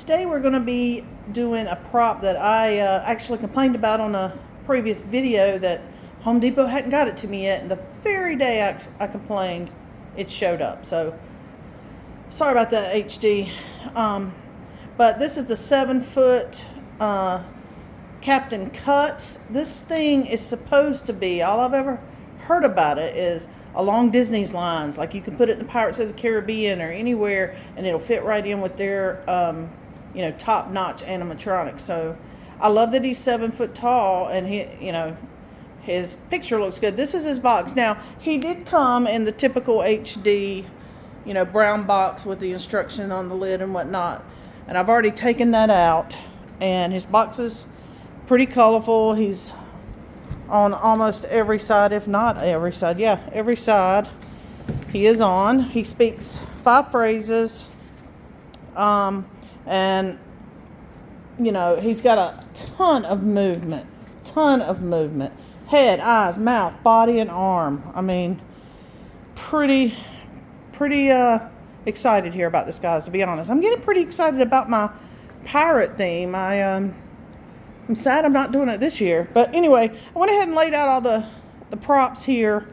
Today we're going to be doing a prop that I actually complained about on a previous video that Home Depot hadn't got it to me yet, and the very day I complained, it showed up. So sorry about that, HD. But this is the 7-foot Captain Cuts. This thing is supposed to be, all I've ever heard about it is along Disney's lines. Like, you can put it in the Pirates of the Caribbean or anywhere, and it'll fit right in with their, top-notch animatronics. So I love that he's 7 foot tall, and his picture looks good. This is his box. Now, he did come in the typical HD, brown box with the instruction on the lid and whatnot. And I've already taken that out, and his box is pretty colorful. He's on almost every side, if not every side. Yeah, every side he is on. He speaks 5 phrases. And he's got a ton of movement. Head, eyes, mouth, body, and arm. I mean, pretty excited here about this, guys, to be honest. I'm getting pretty excited about my pirate theme. I'm sad I'm not doing it this year. But anyway, I went ahead and laid out all the props here.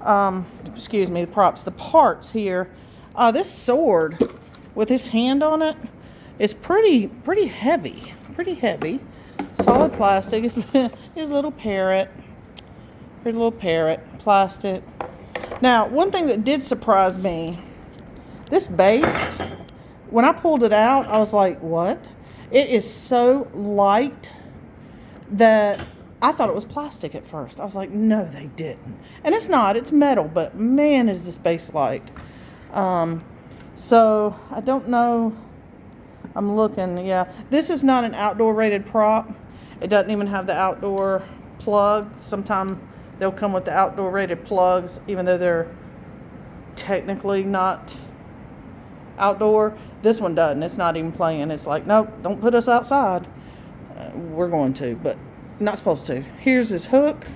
The parts here. This sword with his hand on it is pretty heavy. Solid plastic. His little parrot. Pretty little parrot. Plastic. Now, one thing that did surprise me, this base, when I pulled it out, I was like, what? It is so light that I thought it was plastic at first. I was like, no, they didn't. And it's not. It's metal, but man, is this base light. So, I don't know. I'm looking, yeah. This is not an outdoor rated prop. It doesn't even have the outdoor plug. Sometimes they'll come with the outdoor rated plugs, even though they're technically not outdoor. This one doesn't. It's not even playing. It's like, nope, don't put us outside. We're going to, but not supposed to. Here's his hook.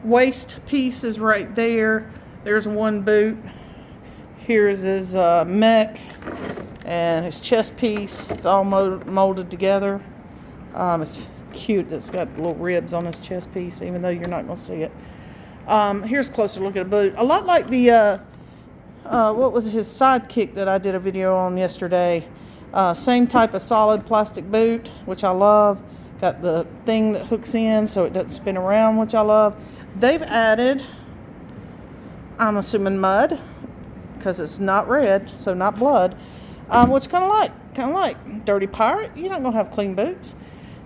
Waist piece is right there. There's one boot. Here's his mech and his chest piece. It's all molded together. It's cute. It's got little ribs on his chest piece, even though you're not going to see it. Here's a closer look at the boot. A lot like the, what was his sidekick that I did a video on yesterday. Same type of solid plastic boot, which I love. Got the thing that hooks in so it doesn't spin around, which I love. They've added, I'm assuming, mud, because it's not red, so not blood, which kind of like Dirty Pirate. You're not going to have clean boots.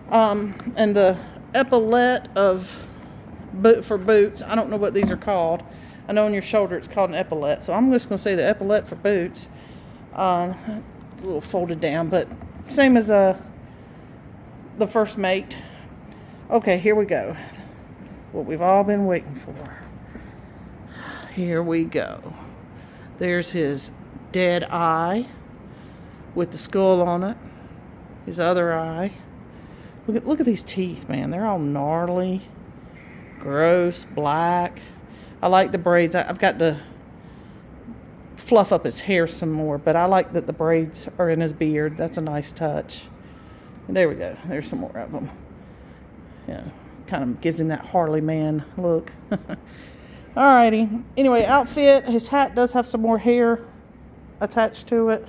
And the epaulette of for boots, I don't know what these are called. I know on your shoulder it's called an epaulette, so I'm just going to say the epaulette for boots. A little folded down, but same as the First Mate. Okay, here we go. What we've all been waiting for. Here we go. There's his dead eye with the skull on it. His other eye. Look at these teeth, man. They're all gnarly, gross, black. I like the braids. I've got to fluff up his hair some more, but I like that the braids are in his beard. That's a nice touch. And there we go. There's some more of them. Yeah, kind of gives him that Harley man look. Alrighty. Anyway, outfit. His hat does have some more hair attached to it.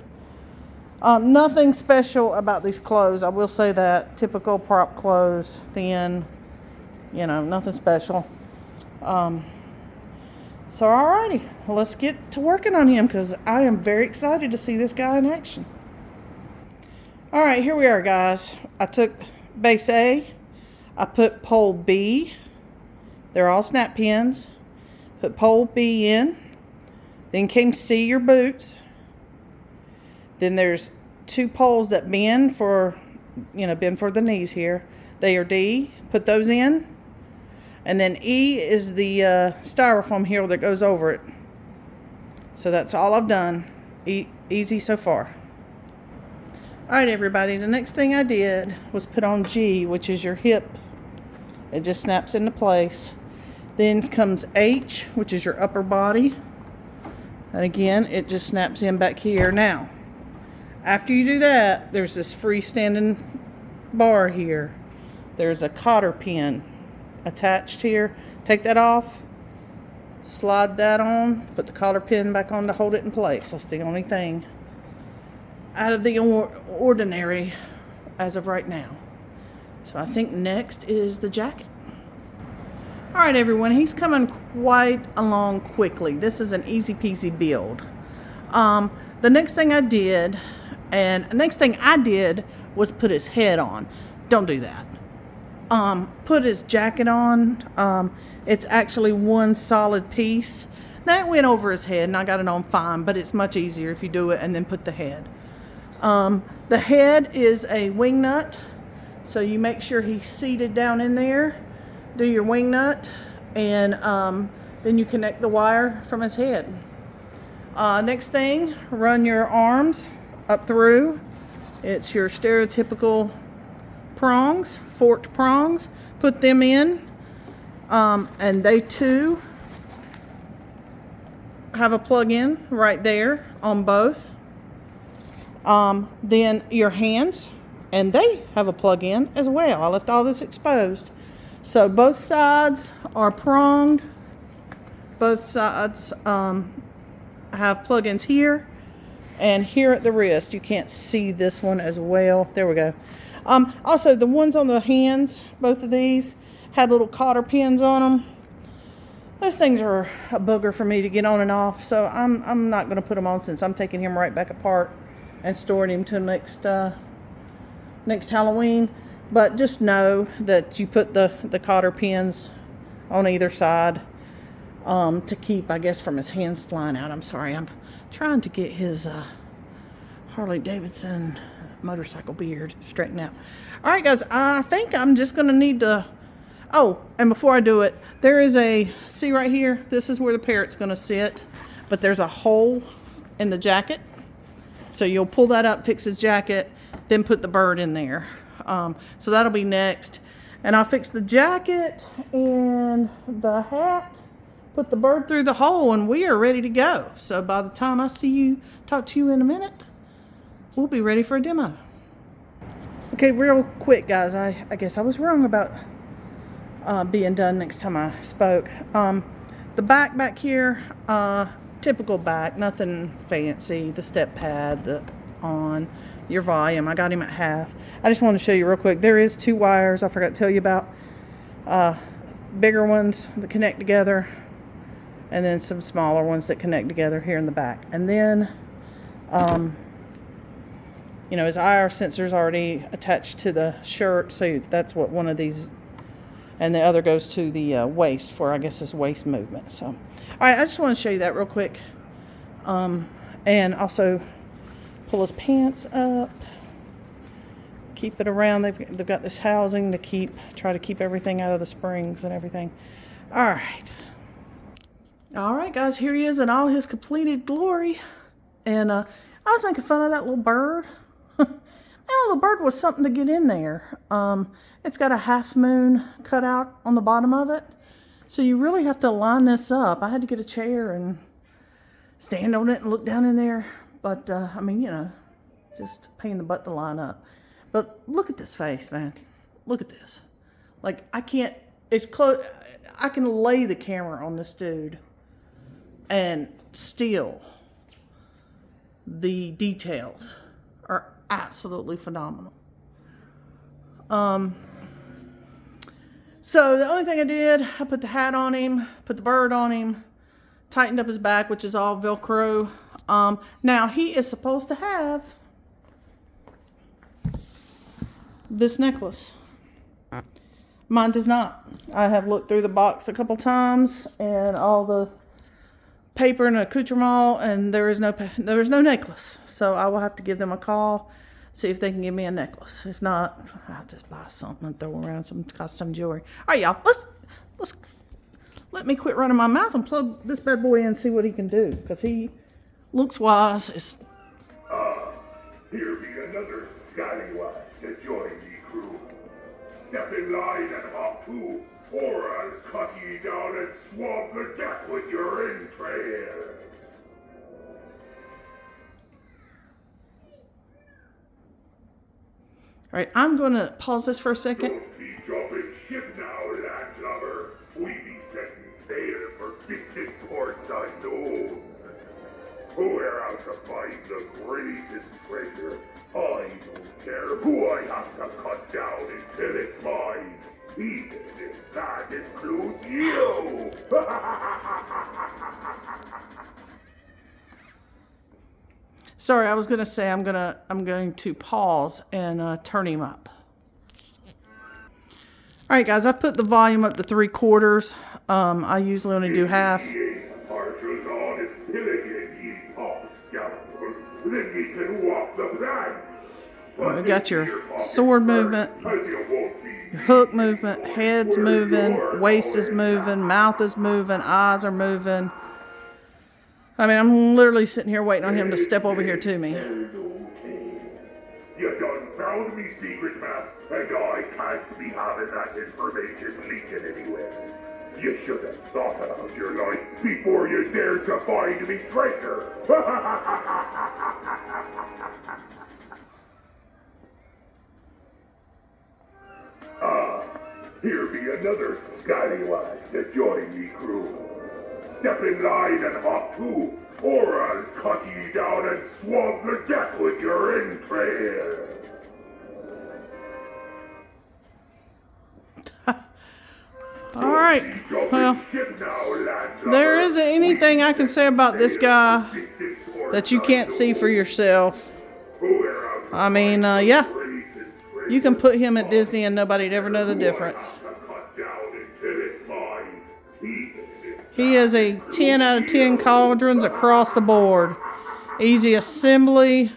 Nothing special about these clothes. I will say that. Typical prop clothes. Thin. Nothing special. So, alrighty. Let's get to working on him, because I am very excited to see this guy in action. Alright, here we are, guys. I took base A. I put pole B. They're all snap pins. Put pole B in. Then came C, your boots. Then there's 2 poles that bend for the knees here. They are D. Put those in. And then E is the styrofoam heel that goes over it. So that's all I've done. Easy so far. Alright, everybody. The next thing I did was put on G, which is your hip. It just snaps into place. Then comes H, which is your upper body. And again, it just snaps in back here. Now, after you do that, there's this freestanding bar here. There's a cotter pin attached here. Take that off, slide that on, put the cotter pin back on to hold it in place. That's the only thing out of the ordinary as of right now. So I think next is the jacket. All right, everyone, he's coming quite along quickly. This is an easy peasy build. The next thing I did was put his head on. Don't do that. Put his jacket on. It's actually one solid piece. Now it went over his head and I got it on fine, but it's much easier if you do it and then put the head. The head is a wing nut, so you make sure he's seated down in there. Do your wing nut, and then you connect the wire from his head. Next thing, run your arms up through. It's your stereotypical prongs, forked prongs. Put them in, and they too have a plug-in right there on both. Then your hands, and they have a plug-in as well. I left all this exposed. So both sides are pronged. Both sides have plug-ins here and here at the wrist. You can't see this one as well. There we go. Also, the ones on the hands, both of these, had little cotter pins on them. Those things are a booger for me to get on and off, so I'm not going to put them on since I'm taking him right back apart and storing him till next Halloween. But just know that you put the cotter pins on either side to keep, I guess, from his hands flying out. I'm sorry, I'm trying to get his Harley Davidson motorcycle beard straightened out. All right, guys, I think I'm just going to need to... Oh, and before I do it, there is see right here, this is where the parrot's going to sit, but there's a hole in the jacket. So you'll pull that up, fix his jacket, then put the bird in there. So that'll be next. And I'll fix the jacket and the hat, put the bird through the hole, and we are ready to go. So by the time I talk to you in a minute, we'll be ready for a demo. Okay, real quick, guys, I guess I was wrong about being done next time I spoke. The back here, typical back, nothing fancy. The step pad, your volume. I got him at half. I just want to show you real quick. There is 2 wires I forgot to tell you about. Bigger ones that connect together, and then some smaller ones that connect together here in the back. And then, his IR sensor is already attached to the shirt, so that's what one of these, and the other goes to the waist for, I guess, this waist movement. So, all right, I just want to show you that real quick. And also pull his pants up, keep it around. They've got this housing to try to keep everything out of the springs and everything. All right, guys, here he is in all his completed glory. And I was making fun of that little bird. Well, the bird was something to get in there. It's got a half moon cut out on the bottom of it. So you really have to line this up. I had to get a chair and stand on it and look down in there. But, just a pain in the butt to line up. But look at this face, man. Look at this. Like, I can lay the camera on this dude and still the details are absolutely phenomenal. So the only thing I did, I put the hat on him, put the bird on him, tightened up his back, which is all Velcro. Now he is supposed to have this necklace. Mine does not. I have looked through the box a couple times and all the paper and accoutrement, and there is no necklace. So I will have to give them a call, see if they can give me a necklace. If not, I'll just buy something and throw around some custom jewelry. All right, y'all, let's let me quit running my mouth and plug this bad boy in and see what he can do, because he looks wise. Here be another scallywag to join the crew. Step in line and hop to, or I'll cut ye down and swab the deck with your entrails. right, I'm going to pause this for a second. Don't be jumping ship now, landlubber. We be setting sail for distant ports unknown. We're out to find the greatest treasure. I don't care who I have to cut down until it's mine. Even if that includes you. Sorry, I was going to say I'm going to pause and turn him up. All right, guys, I've put the volume up to 3/4. I usually only do half. We got your sword movement, your hook movement, head's moving, waist is moving, mouth is moving, eyes are moving. I mean, I'm literally sitting here waiting on him to step over here to me. You done found me, secret map, and I can't be having that information leaking anywhere. You should have thought about your life before you dared to find me treasure. Here be another scallywag to join me crew. Step in line and hop to, or I'll cut ye down and swab the deck with your entrails. All right, well, there isn't anything I can say about this guy that you can't see for yourself. I mean, yeah, you can put him at Disney and nobody'd ever know the difference. He is a 10 out of 10 cauldrons across the board. Easy assembly.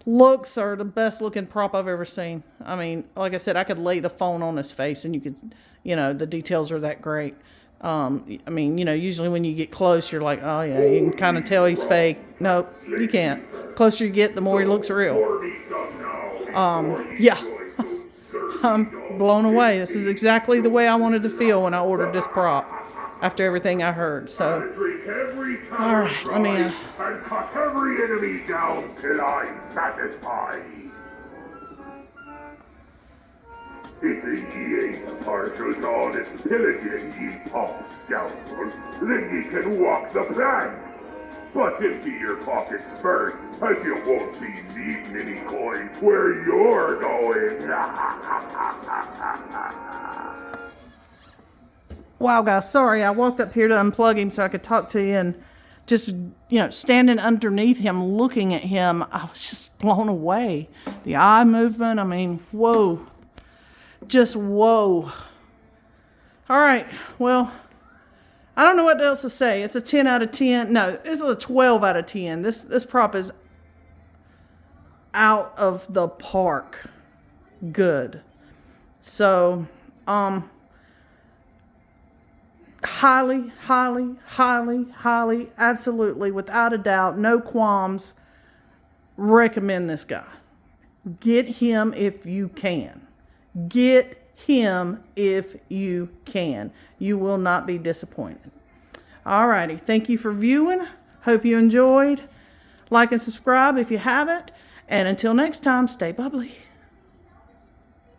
Looks are the best looking prop I've ever seen. I mean, like I said, I could lay the phone on his face and you could, you know, the details are that great. I mean, you know, usually when you get close, you're like, oh yeah, you can kind of tell he's fake. Nope, you can't. The closer you get, the more he looks real. Yeah. I'm blown away. This is exactly the way I wanted to feel when I ordered this prop after everything I heard. So, all right, let me. And cut every enemy down till I'm satisfied. If ye ain't partial to all this pillaging, ye pop scoundrels, then ye can walk the plank. But empty your pockets first, as you won't be needing any coins where you're going. Wow, guys, sorry. I walked up here to unplug him so I could talk to you, and just, you know, standing underneath him, looking at him, I was just blown away. The eye movement, I mean, whoa. Just whoa. All right, well, I don't know what else to say. It's a 10 out of 10. No, this is a 12 out of 10. This prop is out of the park. Good. So, highly, absolutely, without a doubt, no qualms, recommend this guy. Get him if you can. Get him if you can. You will not be disappointed. Alrighty, thank you for viewing. Hope you enjoyed. Like and subscribe if you haven't. And until next time, stay bubbly.